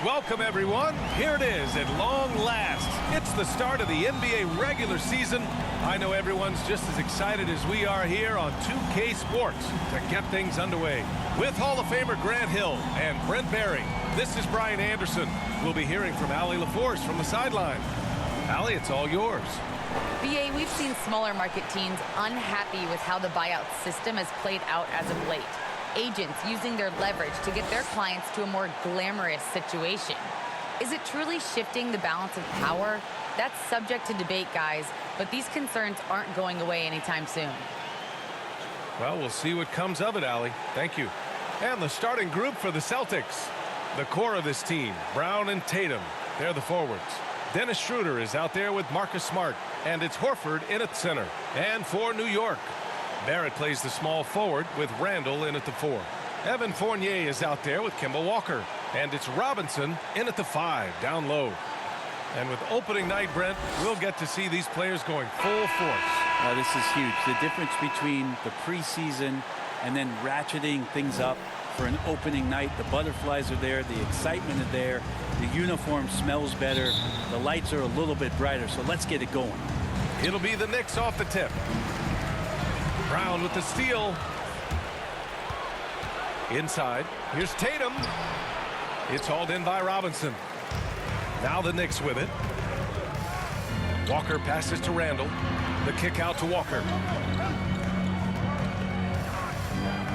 Welcome, everyone. Here it is at long last. It's the start of the NBA regular season. I know everyone's just as excited as we are here on 2K Sports to get things underway. With Hall of Famer Grant Hill and Brent Barry, this is Brian Anderson. We'll be hearing from Allie LaForce from the sideline. Allie, it's all yours. BA, we've seen smaller market teams unhappy with how the buyout system has played out as of late. Agents using their leverage to get their clients to a more glamorous situation. Is it truly shifting the balance of power? That's subject to debate, guys, but these concerns aren't going away anytime soon. Well, we'll see what comes of it, Allie. Thank you. And the starting group for the Celtics. The core of this team, Brown and Tatum. They're the forwards. Dennis Schroeder is out there with Marcus Smart, and it's Horford in at center. And for New York, Barrett plays the small forward with Randall in at the 4. Evan Fournier is out there with Kemba Walker. And it's Robinson in at the 5, down low. And with opening night, Brent, we'll get to see these players going full force. This is huge. The difference between the preseason and then ratcheting things up for an opening night. The butterflies are there. The excitement is there. The uniform smells better. The lights are a little bit brighter. So let's get it going. It'll be the Knicks off the tip. Brown with the steal. Inside. Here's Tatum. It's hauled in by Robinson. Now the Knicks with it. Walker passes to Randall. The kick out to Walker.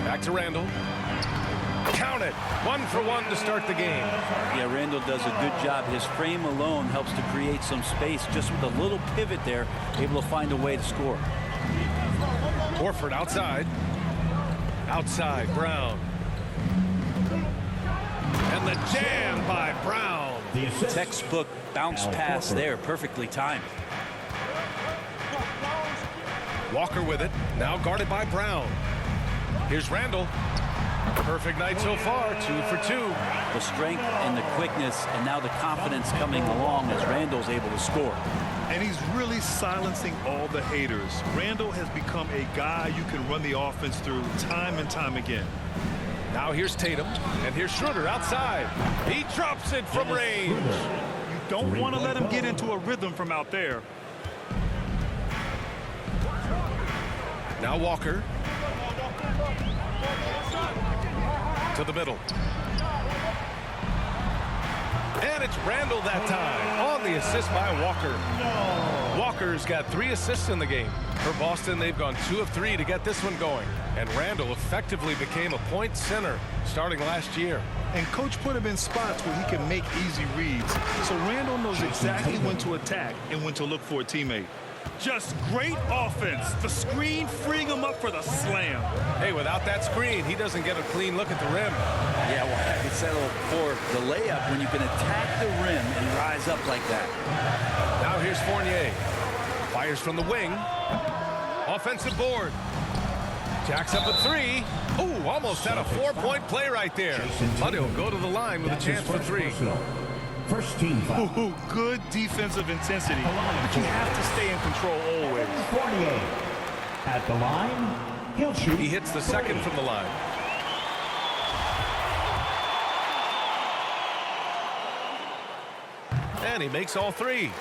Back to Randall. Count it. 1 for 1 to start the game. Yeah, Randall does a good job. His frame alone helps to create some space. Just with a little pivot there, able to find a way to score. Horford outside. Outside, Brown. And the jam by Brown. Textbook bounce pass there, perfectly timed. Walker with it, now guarded by Brown. Here's Randall. Perfect night so far, 2 for 2. The strength and the quickness, and now the confidence coming along as Randall's able to score. And he's really silencing all the haters. Randall has become a guy you can run the offense through time and time again. Now here's Tatum, and here's Schroeder outside. He drops it from range. You don't want to let him get into a rhythm from out there. Now Walker. To the middle. And it's Randall that time on the assist by Walker. Walker's got 3 assists in the game. For Boston, they've gone 2 of 3 to get this one going. And Randall effectively became a point center starting last year. And coach put him in spots where he can make easy reads. So Randall knows exactly when to attack and when to look for a teammate. Just great offense. The screen freeing him up for the slam. Hey, without that screen, he doesn't get a clean look at the rim. Yeah, well, I can settle for the layup when you can attack the rim and rise up like that. Now here's Fournier. Fires from the wing. Offensive board. Jacks up a 3. Ooh, almost had a 4-point play right there. But he'll go to the line with a chance for 3. First team foul. Ooh, good defensive intensity, but you have to stay in control always. Fournier at the line. He'll shoot. He hits the second from the line. And he makes all 3.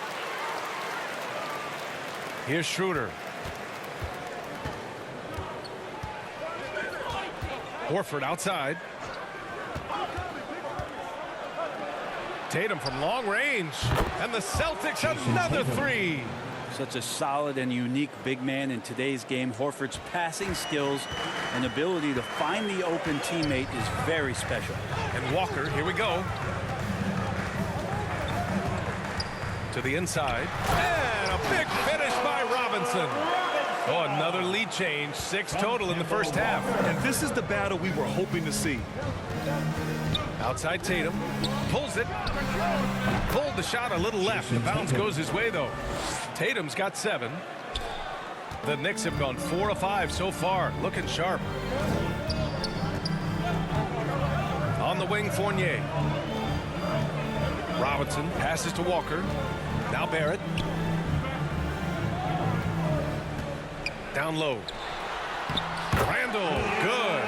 Here's Schroeder. Horford outside. Tatum from long range. And the Celtics another 3. Such a solid and unique big man in today's game. Horford's passing skills and ability to find the open teammate is very special. And Walker, here we go. To the inside. And a big finish by Robinson. Oh, another lead change. 6 total in the first half. And this is the battle we were hoping to see. Outside Tatum. Pulls it. Pulled the shot a little left. The bounce goes his way, though. Tatum's got 7. The Knicks have gone 4 of 5 so far. Looking sharp. On the wing, Fournier. Robinson passes to Walker. Now Barrett. Down low. Randall, good.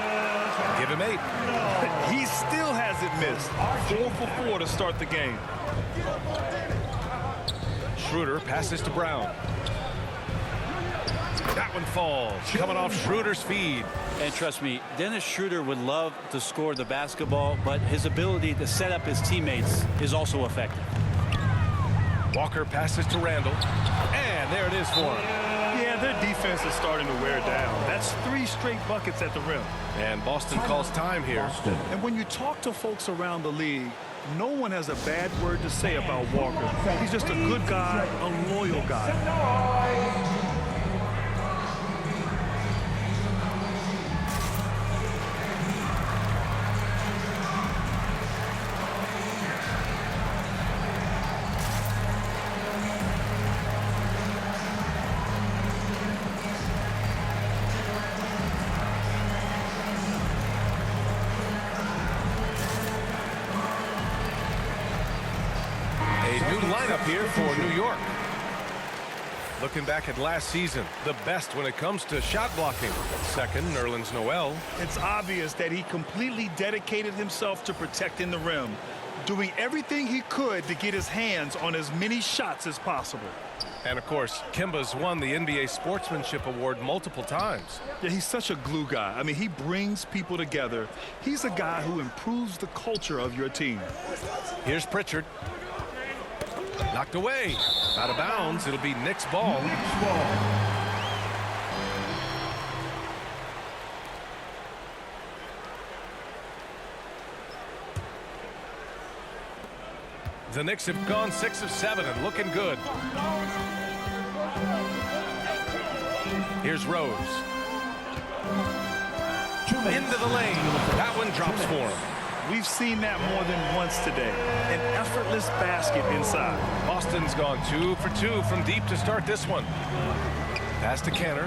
Give him him 8. He still hasn't missed. 4 for 4 to start the game. Schroeder passes to Brown. That one falls, coming off Schroeder's feed. And trust me, Dennis Schroeder would love to score the basketball, but his ability to set up his teammates is also effective. Walker passes to Randall. And there it is for him. Yeah, their defense is starting to wear down. That's 3 straight buckets at the rim. And Boston calls time here. And when you talk to folks around the league, no one has a bad word to say about Walker. He's just a good guy, a loyal guy. A new lineup here for New York. Looking back at last season, the best when it comes to shot blocking. Second, Nerlens Noel. It's obvious that he completely dedicated himself to protecting the rim, doing everything he could to get his hands on as many shots as possible. And of course, Kemba's won the NBA Sportsmanship Award multiple times. Yeah, he's such a glue guy. I mean, he brings people together. He's a guy who improves the culture of your team. Here's Pritchard. Knocked away. Out of bounds. It'll be Knicks ball. The Knicks have gone 6 of 7 and looking good. Here's Rose. Into the lane. That one drops for him. We've seen that more than once today. An effortless basket inside. Boston's gone 2 for 2 from deep to start this one. Pass to Canner.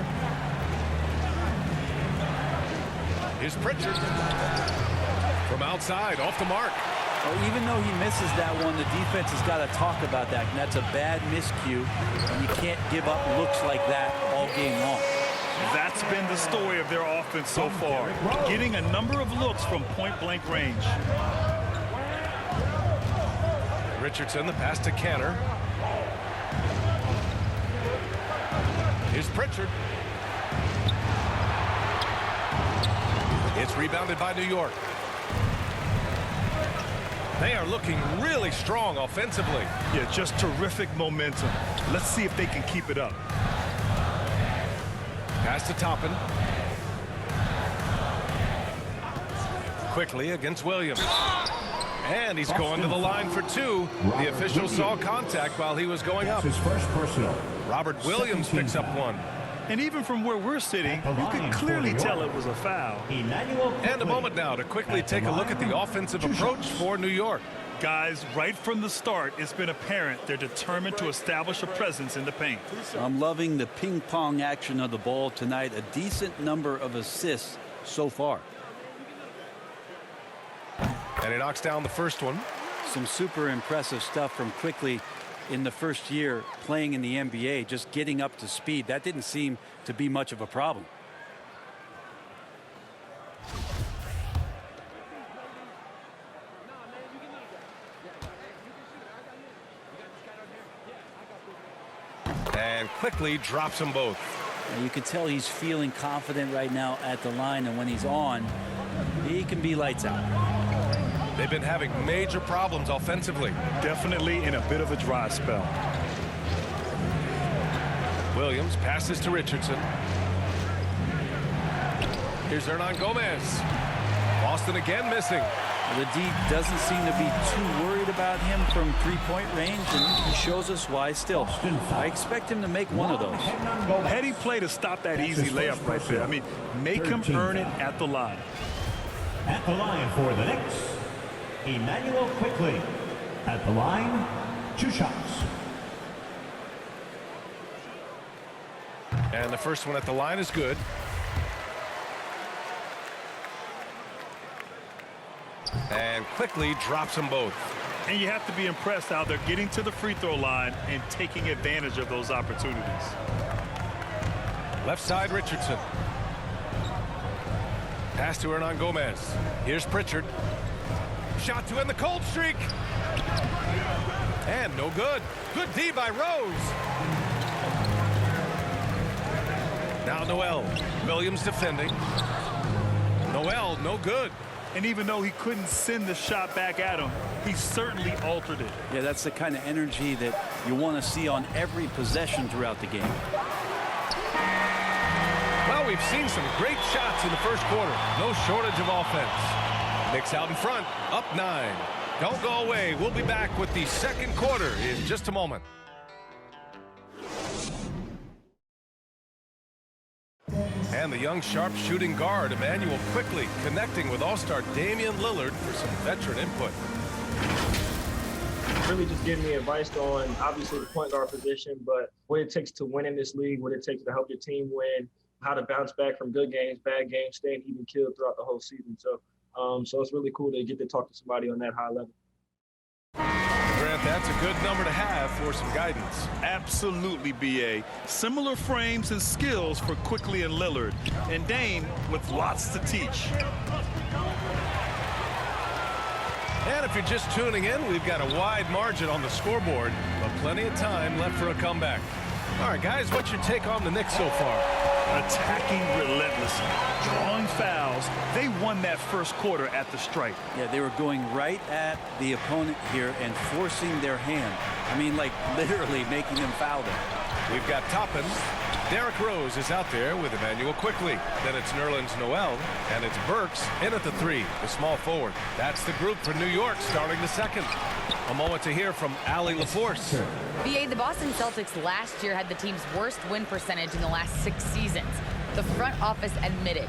Here's Pritchard. From outside, off the mark. Well, even though he misses that one, the defense has got to talk about that. And that's a bad miscue. And you can't give up looks like that all game long. That's been the story of their offense so far, getting a number of looks from point-blank range. Richardson, the pass to Canner. Here's Pritchard. It's rebounded by New York. They are looking really strong offensively. Yeah, just terrific momentum. Let's see if they can keep it up. Pass to Toppin. Quickly against Williams. And he's going to the line for 2. The official saw contact while he was going up. His first personal. Robert Williams picks up 1. And even from where we're sitting, you can clearly tell it was a foul. And a moment now to quickly take a look at the offensive approach for New York. Guys, right from the start, it's been apparent they're determined to establish a presence in the paint. I'm loving the ping pong action of the ball tonight. A decent number of assists so far. And he knocks down the first one. Some super impressive stuff from Quickly in the first year playing in the NBA, just getting up to speed. That didn't seem to be much of a problem. And quickly drops them both. And you can tell he's feeling confident right now at the line, and when he's on, he can be lights out. They've been having major problems offensively. Definitely in a bit of a dry spell. Williams passes to Richardson. Here's Hernan Gomez. Boston again missing. The D doesn't seem to be too worried about him from three-point range, and he shows us why still. I expect him to make one of those. Heady play to stop that easy layup right there. I mean, make him earn it at the line. At the line for the Knicks, Emmanuel Quickly. At the line, 2 shots. And the first one at the line is good. And quickly drops them both. And you have to be impressed how they're getting to the free throw line and taking advantage of those opportunities. Left side, Richardson. Pass to Hernan Gomez. Here's Pritchard. Shot to end the cold streak. And no good. Good D by Rose. Now Noel. Williams defending. Noel, no good. And even though he couldn't send the shot back at him, he certainly altered it. Yeah, that's the kind of energy that you want to see on every possession throughout the game. Well, we've seen some great shots in the first quarter. No shortage of offense. Knicks out in front, up 9. Don't go away. We'll be back with the second quarter in just a moment. And the young sharp shooting guard, Emmanuel, quickly connecting with all-star Damian Lillard for some veteran input. Really just giving me advice on, obviously, the point guard position, but what it takes to win in this league, what it takes to help your team win, how to bounce back from good games, bad games, staying even killed throughout the whole season. So it's really cool to get to talk to somebody on that high level. Grant, that's a good number to have for some guidance. Absolutely, B.A. Similar frames and skills for Quickly and Lillard. And Dame with lots to teach. And if you're just tuning in, we've got a wide margin on the scoreboard, but plenty of time left for a comeback. All right, guys, what's your take on the Knicks so far? Attacking relentlessly, drawing fouls. They won that first quarter at the stripe. Yeah, they were going right at the opponent here and forcing their hand. I mean, like literally making them foul them. We've got Toppin. Derrick Rose is out there with Emmanuel Quickly. Then it's Nerlens Noel, and it's Burks in at the 3, the small forward. That's the group for New York starting the second. A moment to hear from Allie LaForce. VA, the Boston Celtics last year had the team's worst win percentage in the last 6 seasons. The front office admitted,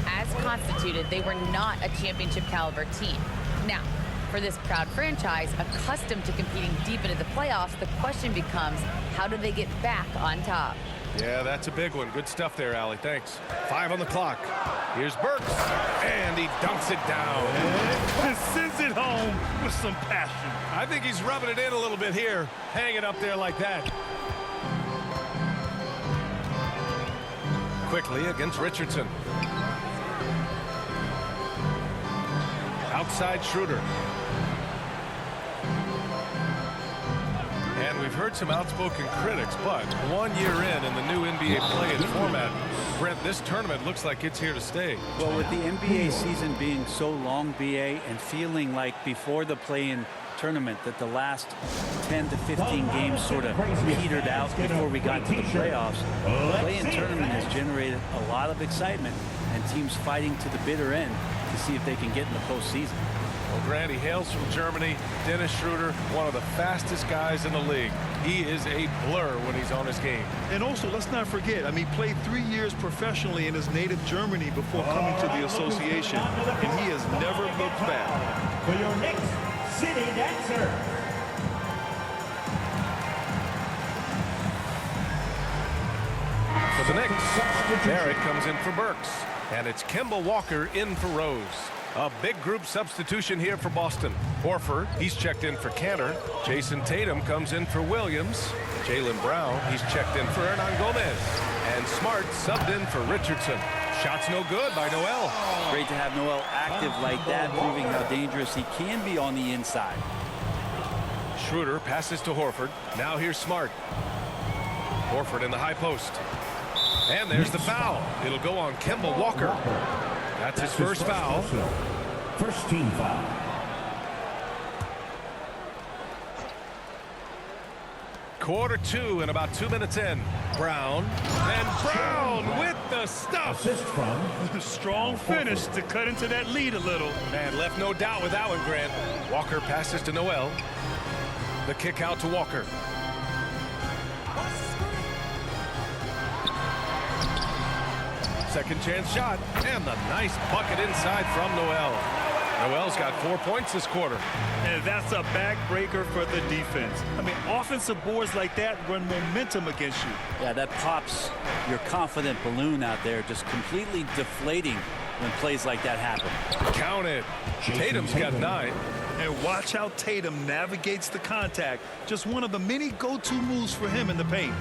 as constituted, they were not a championship caliber team. Now, for this proud franchise, accustomed to competing deep into the playoffs, the question becomes, how do they get back on top? Yeah, that's a big one. Good stuff there, Allie. Thanks. 5 on the clock. Here's Burks, and he dunks it down. And sends it home with some passion. I think he's rubbing it in a little bit here. Hang it up there like that. Quickly against Richardson. Outside Schroeder. And we've heard some outspoken critics, but 1 year in the new NBA play-in format, Brent, this tournament looks like it's here to stay. Well, with the NBA season being so long, BA, and feeling like before the play-in tournament that the last 10 to 15 games sort of petered out before we got to the playoffs, the play-in tournament has generated a lot of excitement and teams fighting to the bitter end to see if they can get in the postseason. Well, Grant, he hails from Germany. Dennis Schroeder, one of the fastest guys in the league. He is a blur when he's on his game. And also, let's not forget, I mean, he played 3 years professionally in his native Germany before coming to the association, and he has never looked back. For your Knicks City Dancer. For the Knicks, Barrett comes in for Burks. And it's Kemba Walker in for Rose. A big group substitution here for Boston. Horford, he's checked in for Cantor. Jason Tatum comes in for Williams. Jaylen Brown, he's checked in for Hernan Gomez. And Smart subbed in for Richardson. Shots no good by Noel. Great to have Noel active like that, proving how dangerous he can be on the inside. Schroeder passes to Horford. Now here's Smart. Horford in the high post. And there's the foul. It'll go on Kemba Walker. That's his first foul. First team foul. Quarter 2 and about 2 minutes in. Brown. And Brown with the stuff. Assist from Strong finish to cut into that lead a little. Man, left no doubt with that one, Grant. Walker passes to Noel. The kick out to Walker. Second chance shot, and the nice bucket inside from Noel. Noel's got 4 points this quarter. And that's a backbreaker for the defense. I mean, offensive boards like that run momentum against you. Yeah, that pops your confident balloon out there, just completely deflating when plays like that happen. Count it. Tatum's got 9. And watch how Tatum navigates the contact. Just one of the many go-to moves for him in the paint.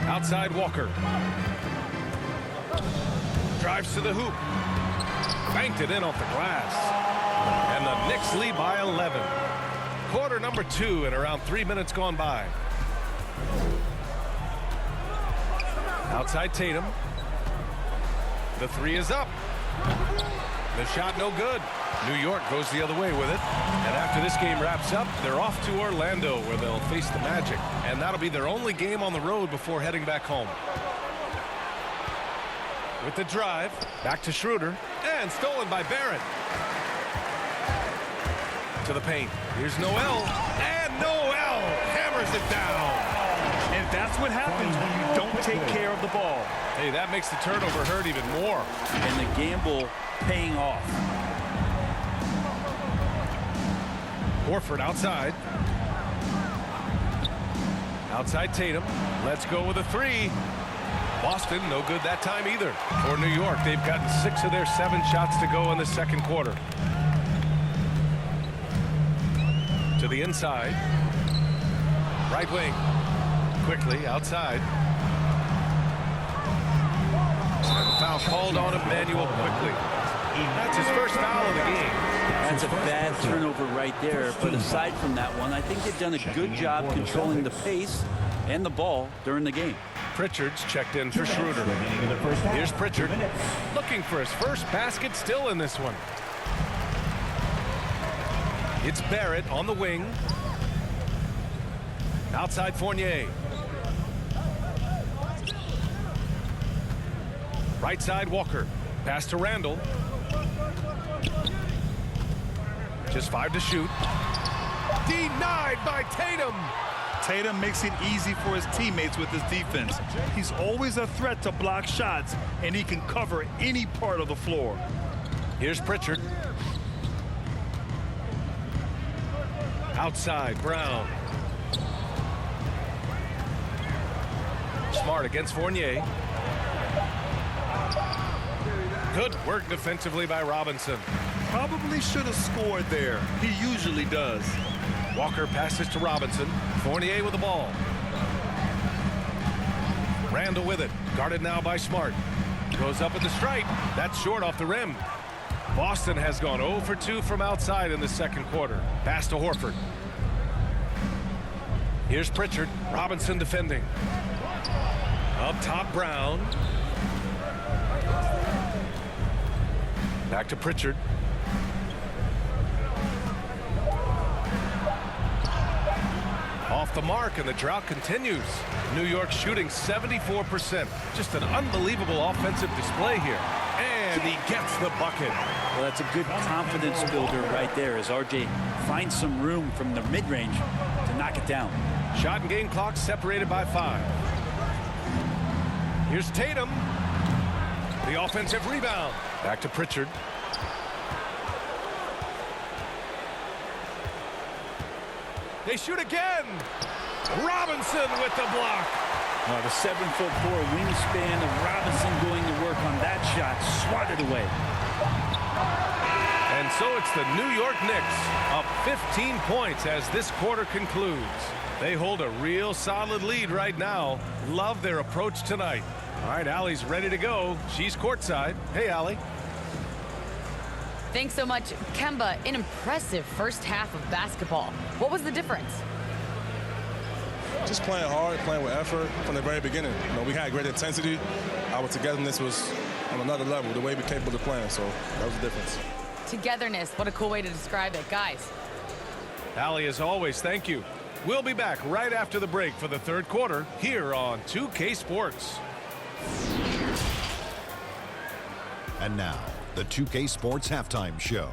Outside Walker. Drives to the hoop. Banked it in off the glass. And the Knicks lead by 11. Quarter number 2 and around 3 minutes gone by. Outside Tatum. The 3 is up. The shot no good. New York goes the other way with it. And after this game wraps up, they're off to Orlando where they'll face the Magic. And that'll be their only game on the road before heading back home. With the drive, back to Schroeder. And stolen by Barrett. To the paint. Here's Noel. And Noel hammers it down. And that's what happens when you don't take care of the ball. Hey, that makes the turnover hurt even more. And the gamble paying off. Horford outside. Outside Tatum. Let's go with a 3. Boston, no good that time either. For New York, they've gotten 6 of their 7 shots to go in the second quarter. To the inside. Right wing. Quickly outside. And the foul called on Emmanuel quickly. That's his first foul of the game. That's a bad turnover right there. But aside from that one, I think they've done a good job controlling the pace and the ball during the game. Pritchard's checked in for Schroeder. Here's Pritchard looking for his first basket, still in this one. It's Barrett on the wing. Outside Fournier. Right side Walker. Pass to Randall. Just 5 to shoot. Denied by Tatum. Tatum makes it easy for his teammates with his defense. He's always a threat to block shots, and he can cover any part of the floor. Here's Pritchard. Outside Brown. Smart against Fournier. Good work defensively by Robinson. Probably should have scored there. He usually does. Walker passes to Robinson. Fournier with the ball. Randall with it. Guarded now by Smart. Goes up at the stripe. That's short off the rim. Boston has gone 0 for 2 from outside in the second quarter. Pass to Horford. Here's Pritchard. Robinson defending. Up top Brown. Back to Pritchard. Off the mark, and the drought continues. New York shooting 74%. Just an unbelievable offensive display here. And he gets the bucket. Well, that's a good confidence builder right there as RJ finds some room from the mid-range to knock it down. Shot and game clock separated by 5. Here's Tatum. The offensive rebound. Back to Pritchard. They shoot again. Robinson with the block. The 7'4" wingspan of Robinson going to work on that shot. Swatted away. And so it's the New York Knicks up 15 points as this quarter concludes. They hold a real solid lead right now. Love their approach tonight. All right, Allie's ready to go. She's courtside. Hey, Allie. Thanks so much, Kemba. An impressive first half of basketball. What was the difference? Just playing hard, playing with effort from the very beginning. You know, we had great intensity. Our togetherness was on another level, the way we were capable of playing, so that was the difference. Togetherness, what a cool way to describe it. Guys. Allie, as always, thank you. We'll be back right after the break for the third quarter here on 2K Sports. And now, the 2K Sports Halftime Show.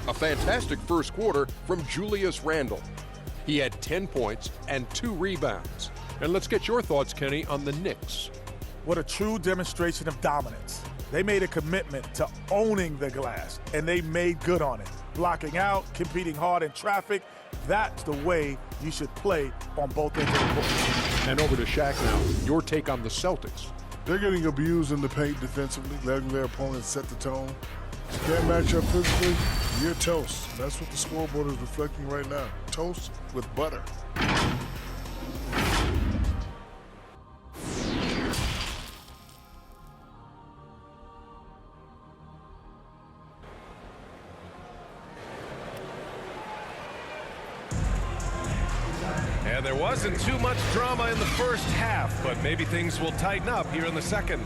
A fantastic first quarter from Julius Randle. He had 10 points and 2 rebounds. And let's get your thoughts, Kenny, on the Knicks. What a true demonstration of dominance. They made a commitment to owning the glass, and they made good on it. Blocking out, competing hard in traffic, that's the way you should play on both ends of the court. And over to Shaq now. Your take on the Celtics. They're getting abused in the paint defensively, letting their opponents set the tone. Can't match up physically, you're toast. That's what the scoreboard is reflecting right now. Toast with butter. And there wasn't too much drama in the first half, but maybe things will tighten up here in the second.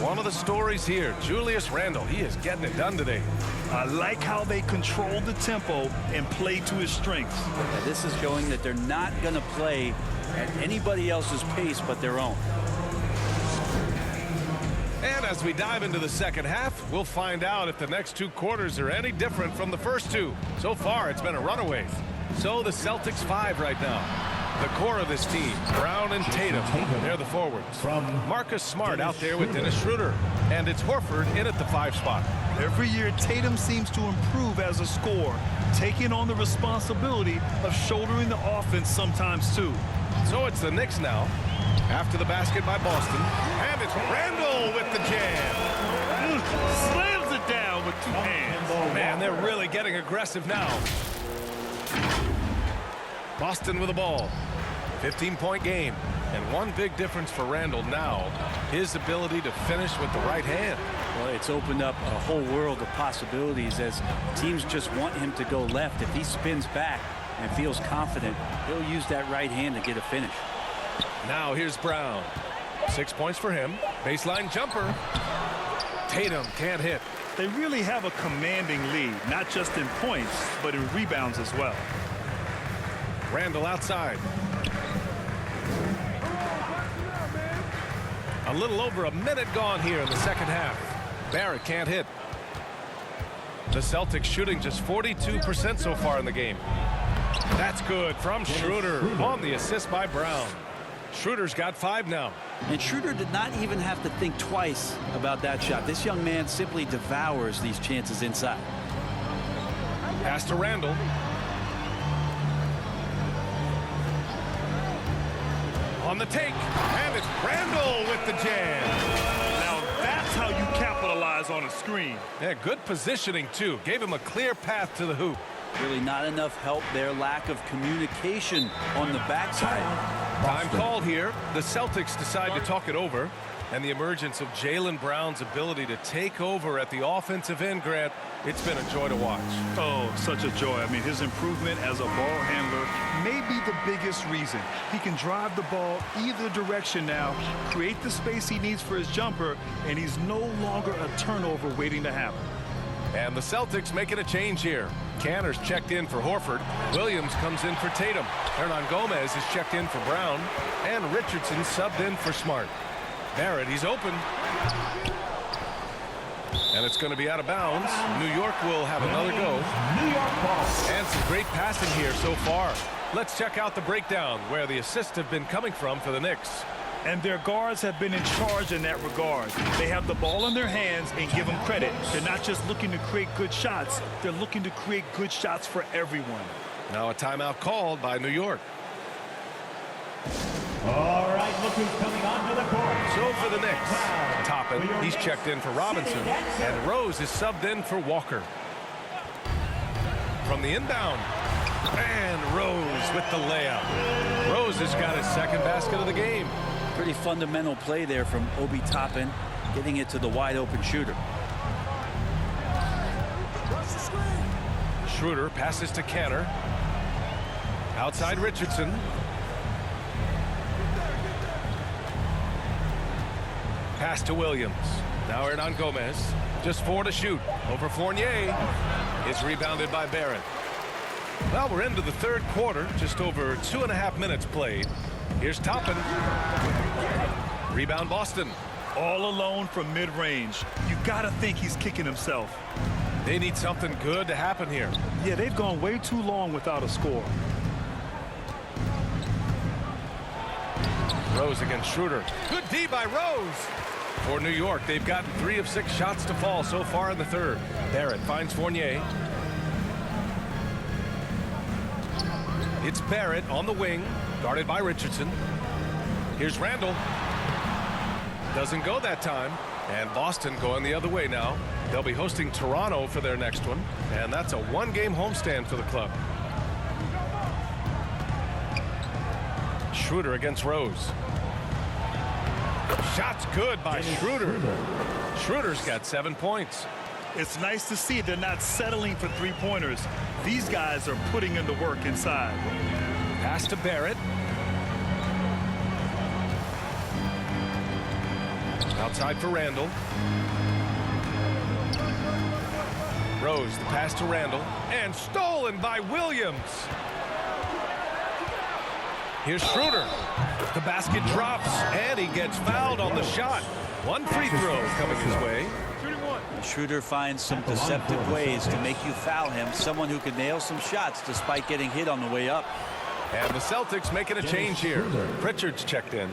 One of the stories here, Julius Randle, he is getting it done today. I like how they control the tempo and play to his strengths. Yeah, this is showing that they're not going to play at anybody else's pace but their own. And as we dive into the second half, we'll find out if the next two quarters are any different from the first two. So far, it's been a runaway. So the Celtics 5 right now. The core of this team, Brown and Tatum, they're the forwards. Marcus Smart out there with Dennis Schroeder. And it's Horford in at the 5 spot. Every year, Tatum seems to improve as a scorer, taking on the responsibility of shouldering the offense sometimes too. So it's the Knicks now. After the basket by Boston. And it's Randle with the jam. Slams it down with 2 hands. Man, they're really getting aggressive now. Boston with the ball. 15-point game. And one big difference for Randle now, his ability to finish with the right hand. Well, it's opened up a whole world of possibilities as teams just want him to go left. If he spins back and feels confident, he'll use that right hand to get a finish. Now here's Brown. 6 points for him. Baseline jumper. Tatum can't hit. They really have a commanding lead, not just in points, but in rebounds as well. Randle outside. A little over a minute gone here in the second half. Barrett can't hit. The Celtics shooting just 42% so far in the game. That's good from Schroeder on the assist by Brown. Schroeder's got 5 now. And Schroeder did not even have to think twice about that shot. This young man simply devours these chances inside. Pass to Randle. On the take, and it's Randle with the jam. Now that's how you capitalize on a screen. Yeah, good positioning too. Gave him a clear path to the hoop. Really not enough help there. Lack of communication on the backside. Time called here. The Celtics decide to talk it over. And the emergence of Jaylen Brown's ability to take over at the offensive end, Grant, it's been a joy to watch. Oh, such a joy. I mean, his improvement as a ball handler may be the biggest reason. He can drive the ball either direction now, create the space he needs for his jumper, and he's no longer a turnover waiting to happen. And the Celtics making a change here. Canner's checked in for Horford. Williams comes in for Tatum. Hernan Gomez is checked in for Brown. And Richardson subbed in for Smart. Barrett, he's open. And it's going to be out of bounds. New York will have another go. And some great passing here so far. Let's check out the breakdown where the assists have been coming from for the Knicks. And their guards have been in charge in that regard. They have the ball in their hands and give them credit. They're not just looking to create good shots. They're looking to create good shots for everyone. Now a timeout called by New York. All right, look who's coming onto the court. So for the Knicks, Toppin, he's checked in for Robinson. And Rose is subbed in for Walker. From the inbound. And Rose with the layup. Rose has got his second basket of the game. Pretty fundamental play there from Obi Toppin, getting it to the wide open shooter. Schroeder passes to Canner. Outside Richardson. Pass to Williams. Now Hernan Gomez. Just 4 to shoot. Over Fournier. Is rebounded by Barrett. Well, we're into the third quarter. Just over 2.5 minutes played. Here's Toppin. Rebound Boston. All alone from mid-range. You got to think he's kicking himself. They need something good to happen here. Yeah, they've gone way too long without a score. Rose against Schroeder. Good D by Rose. For New York, they've gotten 3 of 6 shots to fall so far in the third. Barrett finds Fournier. It's Barrett on the wing, guarded by Richardson. Here's Randall. Doesn't go that time. And Boston going the other way now. They'll be hosting Toronto for their next one. And that's a one-game homestand for the club. Schroeder against Rose. Shot's good by Schroeder. Schroeder's got 7 points. It's nice to see they're not settling for three-pointers. These guys are putting in the work inside. Pass to Barrett. Outside for Randall. Rose, the pass to Randall. And stolen by Williams. Here's Schroeder. The basket drops, and he gets fouled on the shot. One free throw coming his way. Schroeder finds some deceptive ways to make you foul him. Someone who can nail some shots despite getting hit on the way up. And the Celtics making a change here. Pritchard's checked in.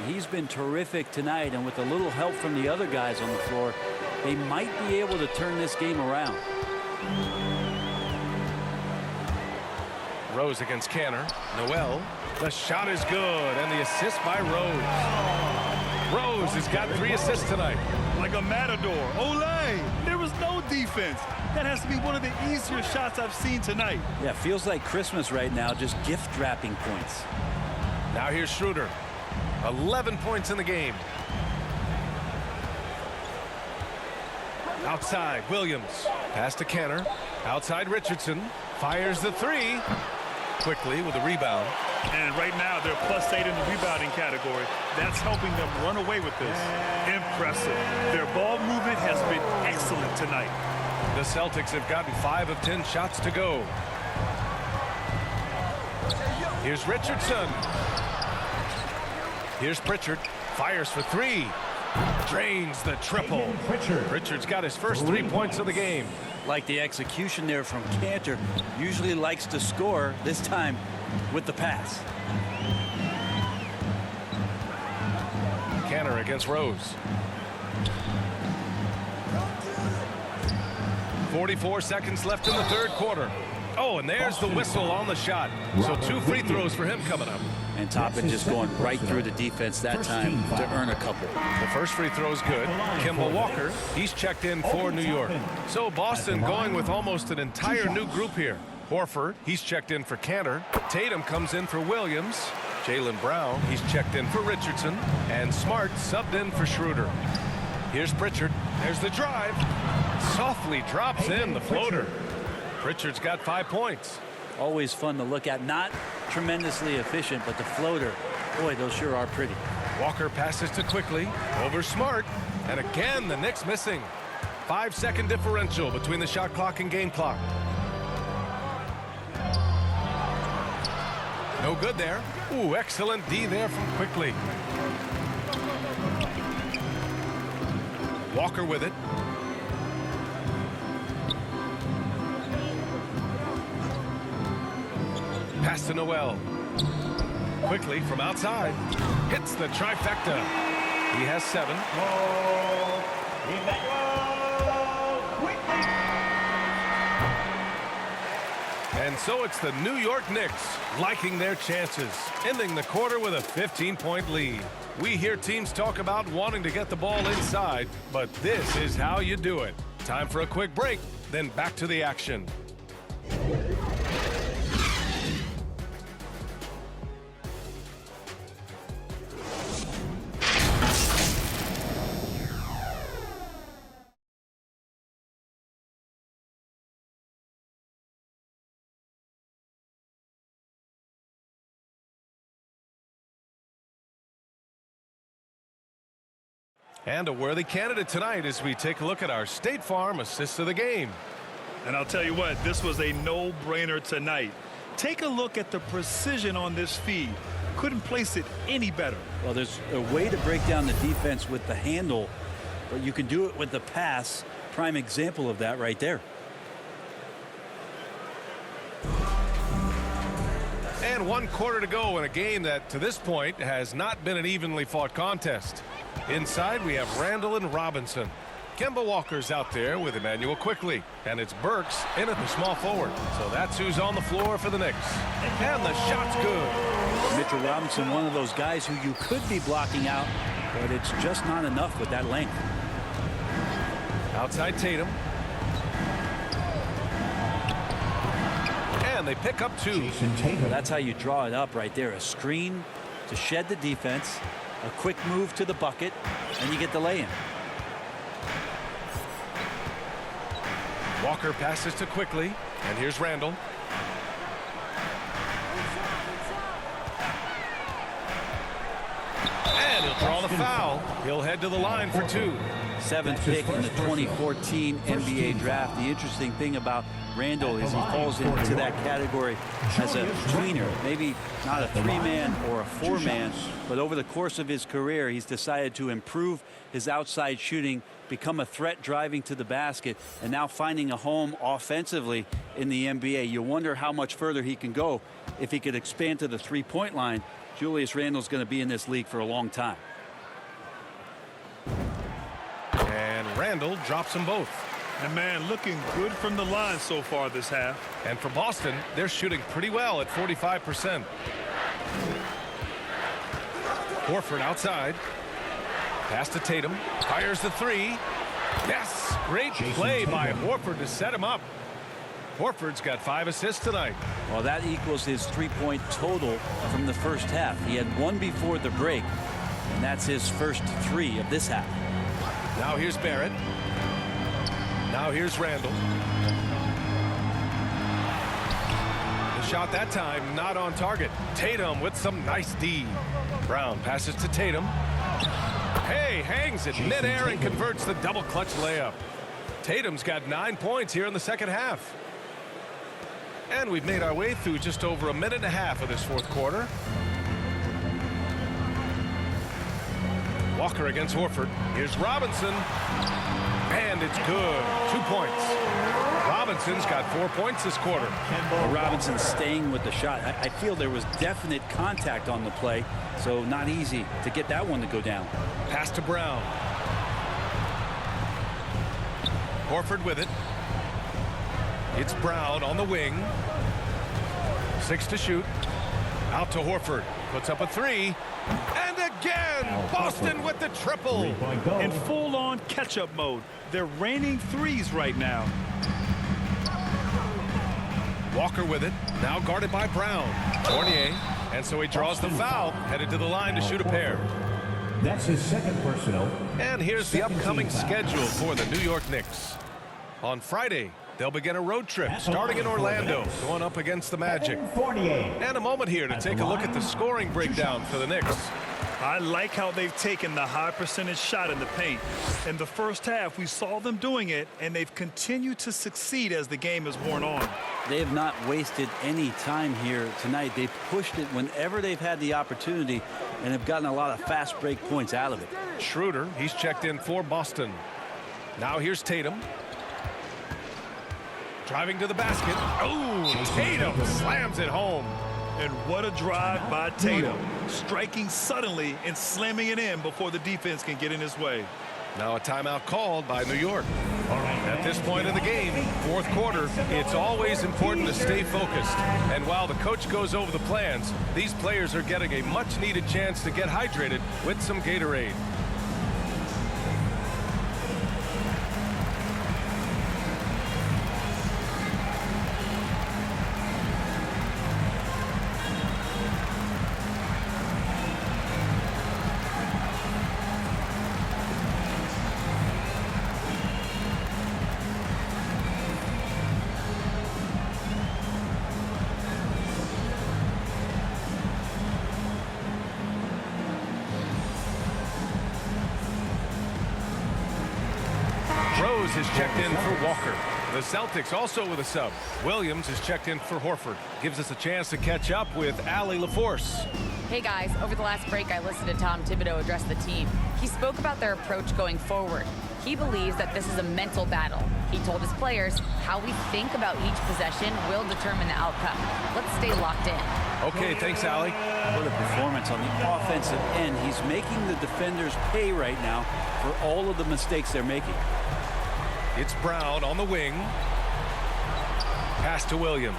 He's been terrific tonight, and with a little help from the other guys on the floor, they might be able to turn this game around. Rose against Canner. Noel. The shot is good, and the assist by Rose. Rose has got 3 assists tonight. Like a matador. Olay! There was no defense. That has to be one of the easier shots I've seen tonight. Yeah, feels like Christmas right now, just gift wrapping points. Now here's Schroeder. 11 points in the game. Outside, Williams. Pass to Canner. Outside, Richardson. Fires the 3. Quickly with a rebound. And right now they're +8 in the rebounding category. That's helping them run away with this. Impressive. Their ball movement has been excellent tonight. The Celtics have gotten 5 of 10 shots to go. Here's Richardson. Here's Pritchard. Fires for 3. Drains the triple. Pritchard's got his first 3 points of the game. Like the execution there from Cantor. Usually likes to score, this time with the pass. Canner against Rose. 44 seconds left in the third quarter. Oh, and there's the whistle on the shot. So 2 free throws for him coming up. And Toppin just going right through the defense that time to earn a couple. The first free throw is good. Kimball Walker, he's checked in for New York. So Boston going with almost an entire new group here. Horford, he's checked in for Cantor. Tatum comes in for Williams. Jaylen Brown, he's checked in for Richardson. And Smart subbed in for Schroeder. Here's Pritchard. There's the drive. Softly drops in the floater. Pritchard's got 5 points. Always fun to look at. Not tremendously efficient, but the floater, boy, those sure are pretty. Walker passes to Quickly. Over Smart. And again, the Knicks missing. 5-second differential between the shot clock and game clock. No good there. Ooh, excellent D there from Quickly. Walker with it. Pass to Noel. Quickly from outside. Hits the trifecta. He has 7. And so it's the New York Knicks liking their chances, ending the quarter with a 15-point lead. We hear teams talk about wanting to get the ball inside, but this is how you do it. Time for a quick break, then back to the action. And a worthy candidate tonight as we take a look at our State Farm assist of the game. And I'll tell you what, this was a no-brainer tonight. Take a look at the precision on this feed. Couldn't place it any better. Well, there's a way to break down the defense with the handle, but you can do it with the pass. Prime example of that right there. And 1 quarter to go in a game that to this point has not been an evenly fought contest. Inside we have Randall and Robinson. Kemba Walker's out there with Emmanuel quickly. And it's Burks in at the small forward. So that's who's on the floor for the Knicks. And the shot's good. Mitchell Robinson, one of those guys who you could be blocking out, but it's just not enough with that length. Outside Tatum. And they pick up 2. That's how you draw it up right there. A screen to shed the defense, a quick move to the bucket, and you get the lay-in. Walker passes to quickly, and here's Randall. And he'll draw the foul. He'll head to the line for 2. 7th pick in the 2014 NBA draft. The interesting thing about Randall is he falls into that category as a tweener, maybe not a 3-man or a 4-man, but over the course of his career, he's decided to improve his outside shooting, become a threat driving to the basket, and now finding a home offensively in the NBA. You wonder how much further he can go if he could expand to the 3-point line. Julius Randle's going to be in this league for a long time. And Randall drops them both. And man, looking good from the line so far this half. And for Boston, they're shooting pretty well at 45%. Horford outside. Pass to Tatum. Fires the 3. Yes! Great play by Horford to set him up. Horford's got 5 assists tonight. Well, that equals his 3-point total from the first half. He had 1 before the break, and that's his first 3 of this half. Now here's Barrett. Now here's Randall. The shot that time not on target. Tatum with some nice D. Brown passes to Tatum. Hey, hangs it midair and converts the double clutch layup. Tatum's got 9 points here in the second half. And we've made our way through just over a minute and a half of this fourth quarter. Walker against Horford. Here's Robinson. And it's good. 2 points. Robinson's got 4 points this quarter. Well, Robinson's staying with the shot. I feel there was definite contact on the play, so not easy to get that one to go down. Pass to Brown. Horford with it. It's Brown on the wing. 6 to shoot. Out to Horford. Puts up a 3. And again, Boston with the triple. In full-on catch-up mode. They're raining threes right now. Walker with it. Now guarded by Brown. Fournier. And so he draws the foul. Headed to the line to shoot a pair. That's his second personal. And here's the upcoming schedule for the New York Knicks. On Friday, they'll begin a road trip starting in Orlando, going up against the Magic. And a moment here to take a look at the scoring breakdown for the Knicks. I like how they've taken the high percentage shot in the paint. In the first half, we saw them doing it, and they've continued to succeed as the game has worn on. They have not wasted any time here tonight. They've pushed it whenever they've had the opportunity and have gotten a lot of fast break points out of it. Schroeder, he's checked in for Boston. Now here's Tatum. Driving to the basket. Oh, Tatum slams it home. And what a drive by Tatum. Striking suddenly and slamming it in before the defense can get in his way. Now a timeout called by New York. At this point in the game, fourth quarter, it's always important to stay focused. And while the coach goes over the plans, these players are getting a much-needed chance to get hydrated with some Gatorade. Is checked in for Walker. The Celtics also with a sub. Williams is checked in for Horford. Gives us a chance to catch up with Allie LaForce. Hey guys, over the last break I listened to Tom Thibodeau address the team. He spoke about their approach going forward. He believes that this is a mental battle. He told his players how we think about each possession will determine the outcome. Let's stay locked in. Okay, thanks, Allie. What a performance on the offensive end. He's making the defenders pay right now for all of the mistakes they're making. It's Brown on the wing. Pass to Williams.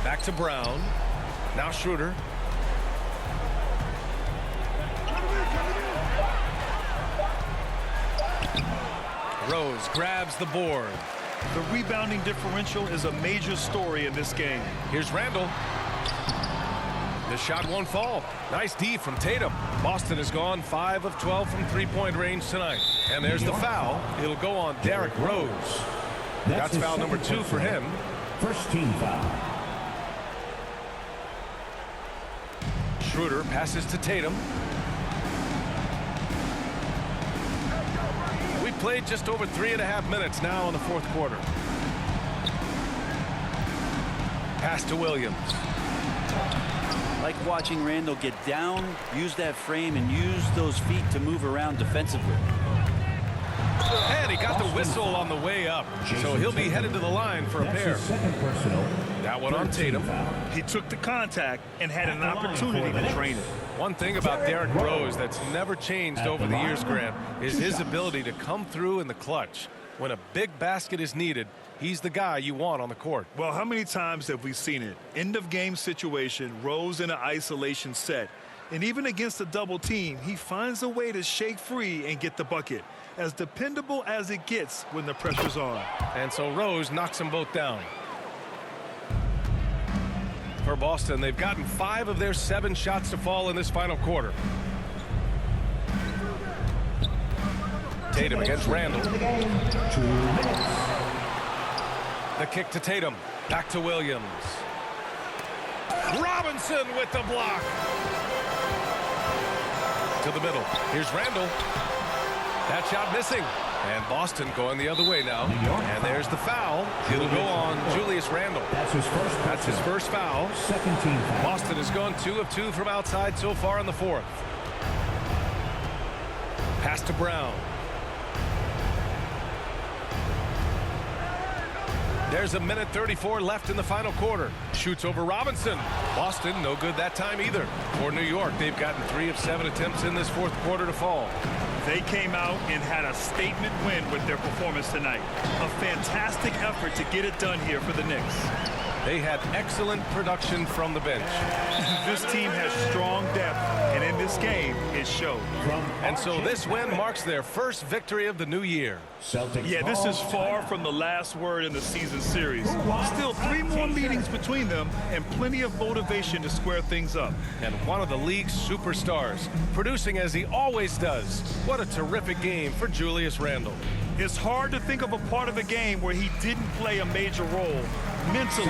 Back to Brown. Now Schroeder. Rose grabs the board. The rebounding differential is a major story in this game. Here's Randall. The shot won't fall. Nice D from Tatum. Boston has gone 5 of 12 from three-point range tonight. And there's the foul. It'll go on Derrick Rose. That's foul number 2 for him. First team foul. Schroeder passes to Tatum. We played just over 3.5 minutes now in the fourth quarter. Pass to Williams. Like watching Randall get down, use that frame, and use those feet to move around defensively. And he got the whistle on the way up, so he'll be headed to the line for a pair. That one on Tatum. He took the contact and had an opportunity to drain it. One thing about Derrick Rose that's never changed over the years, Grant, is his ability to come through in the clutch. When a big basket is needed, he's the guy you want on the court. Well, how many times have we seen it? End of game situation, Rose in an isolation set. And even against a double team, he finds a way to shake free and get the bucket. As dependable as it gets when the pressure's on. And so Rose knocks them both down. For Boston, they've gotten 5 of their 7 shots to fall in this final quarter. Tatum against Randall. 2 minutes. The kick to Tatum. Back to Williams. Robinson with the block. To the middle. Here's Randall. That shot missing. And Boston going the other way now. And there's the foul. It'll go on Julius Randall. That's his first foul. Second team foul. Boston has gone 2 of 2 from outside so far in the fourth. Pass to Brown. There's 1:34 left in the final quarter. Shoots over Robinson. Boston, no good that time either. For New York, they've gotten 3 of 7 attempts in this fourth quarter to fall. They came out and had a statement win with their performance tonight. A fantastic effort to get it done here for the Knicks. They had excellent production from the bench. This team has strong depth, and in this game, it showed. And so this win marks their first victory of the new year. Yeah, this is far from the last word in the season series. Still 3 more meetings between them and plenty of motivation to square things up. And one of the league's superstars, producing as he always does. What a terrific game for Julius Randall. It's hard to think of a part of a game where he didn't play a major role. Mentally,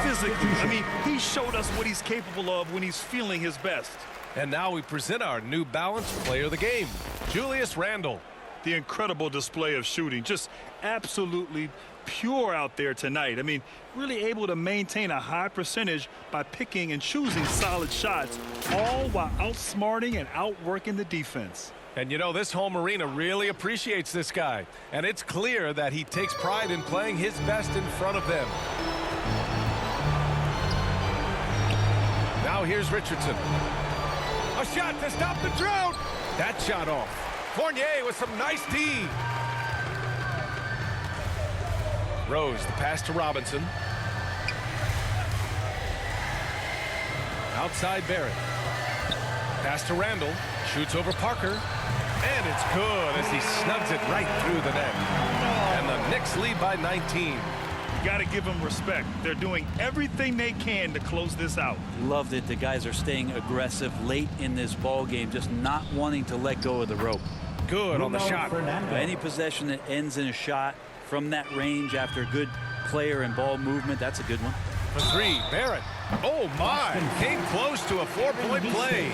physically. I mean, he showed us what he's capable of when he's feeling his best. And now we present our new balanced player of the game, Julius Randall. The incredible display of shooting, just absolutely pure out there tonight. I mean, really able to maintain a high percentage by picking and choosing solid shots, all while outsmarting and outworking the defense. And you know, this home arena really appreciates this guy. And it's clear that he takes pride in playing his best in front of them. Now here's Richardson. A shot to stop the drought. That shot off. Fournier with some nice D. Rose, the pass to Robinson. Outside Barrett. Pass to Randall. Shoots over Parker. And it's good as he snugs it right through the net. And the Knicks lead by 19. You got to give them respect. They're doing everything they can to close this out. Loved it. The guys are staying aggressive late in this ball game, just not wanting to let go of the rope. Good on the shot. Any possession that ends in a shot from that range after good player and ball movement, that's a good one. For 3, Barrett. Oh my, came close to a 4-point play.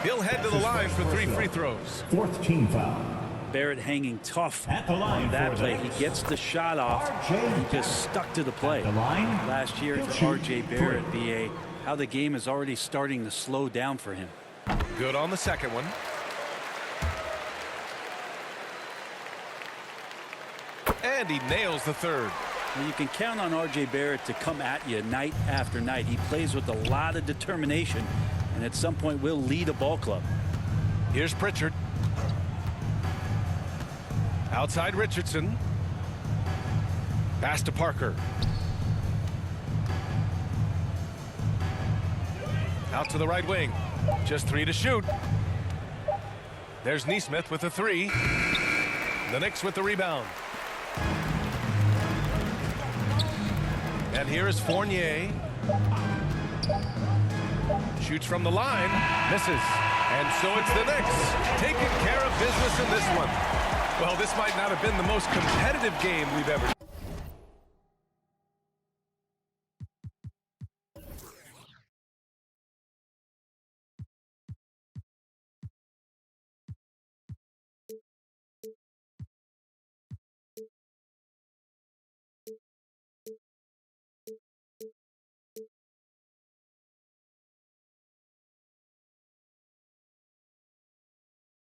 He'll head to the line for 3 free throws. Fourth team foul. Barrett hanging tough At the line on that for the play. He Knicks, gets the shot off. He just stuck to the play. the line, Last year for shoot R.J. Barrett, BA, how the game is already starting to slow down for him. Good on the second one. And he nails the third. Well, you can count on R.J. Barrett to come at you night after night. He plays with a lot of determination, and at some point will lead a ball club. Here's Pritchard. Outside Richardson. Pass to Parker. Out to the right wing. Just 3 to shoot. There's Neesmith with the 3. The Knicks with the rebound. And here is Fournier. Shoots from the line. Misses. And so it's the Knicks taking care of business in this one. Well, this might not have been the most competitive game we've ever